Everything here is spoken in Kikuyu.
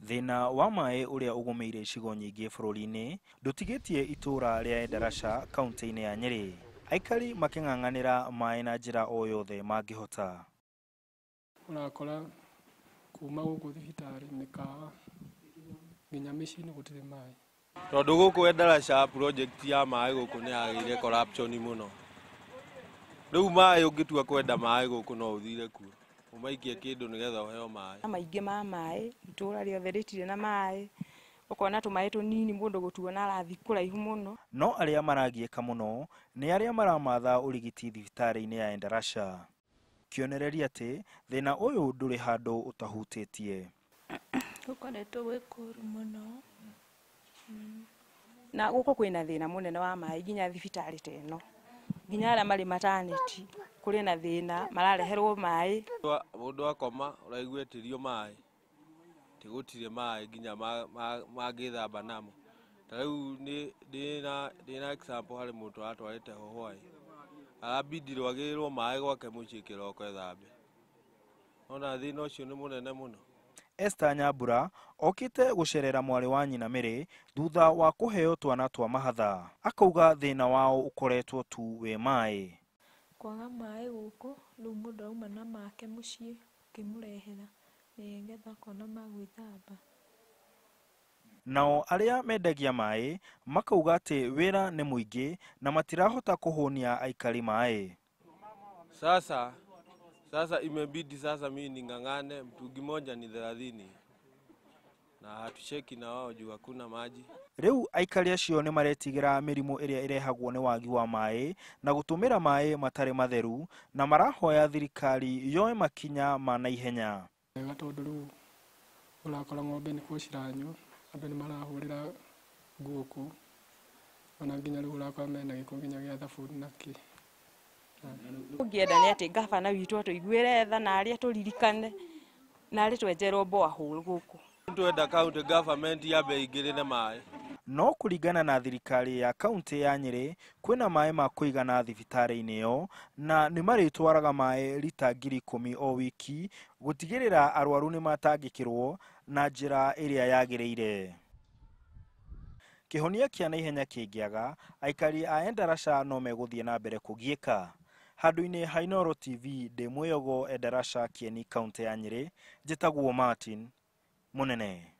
Thina wa maai uria ugumiire icigo nyingi bururi-ini ndutigitie itura ria Endarasha kaunti-ini ya Nyeri. Aikari making'ang'anira maai na njira o yothe mangihota. Urakora kuma guku thibitari mikawa nginya micini gutire maai. Tondu guku Endarasha project ya maai guku ni yagire corruption muno. Riu maai ungitua kwenda maai guku no uthire kuo. Umaikie kindu nigetha uheo maai. Maingi ma maai itura riothe ritire na maai. Ukona tumaai tunini mundu gutuona arathi kuraihu muno. No aria maragieka muno ni aria maramatha urigiti thibitari-ini ya Endarasha. Kionereria ati thina uyu nduri handu utahutitie. Gukoretwo gwi kuru muno. Na guko kwina thina munene wa maai nginya thibitari teno. Nginya aria mari maternity kuri na thina marareherwo maai. Mundu akoma uraiguetirio maai. Tigutire maai nginya magithamba namo. Riu ndina example hari mundu atwarite hohwai. Arabidirwo agirwo maai gwake mucii kiroko ethambe. Ona thina ucio ni munene muno. Esther Nyambura okite gucerera mwari wa nyina Mary thutha wa kuheo twana twa mahatha. Akauga thina wao ukoretwo tu we maai. Kwaga maai guku riu mundu auma na make mucii kimurehera nigetha kona magwithamba. Nao aria mendagia maai makauga ati wira ni muingi na matirahota kuhunia aikari maai. Sasa imebidi sasa mimi ning'ang'ane, mtungi moja ni 30 na hatucheki na wao juu hakuna maji. Riu aikari acio ni maretigira mirimu iria irehagwo ni wagi wa maai na gutumira maai matari matheru na marahoya thirikari yoe makinya ma naihenya. Tondu riu urakora ng'ombe ni kuciranywo andũ nĩ marahũrĩra guku ona nginya rĩu urakora mena gĩko nginya gĩa thabuni na kĩ. Ungienda ni ati gavana witu atuiguire tha na aria turirikane na aria twenjerwo borehole guku. Twenda county government yabe igirire maai. No kuringana na thirikari ya kaunti ya Nyeri kwina maai ma kuigana thibitari-ini yo na ni maritwaraga maai lita 10,000 o wiki gutigirira aruaru ni matangikirwo na njira iria yagireire. Kihonia kia naihenya kingiaga aikari a Endarasha no meguthie na mbere kugieka. Handu-ini ha Inooro TV de mwiyogo Endarasha Kieni kaunti ya Nyeri njitagwo Martin munene.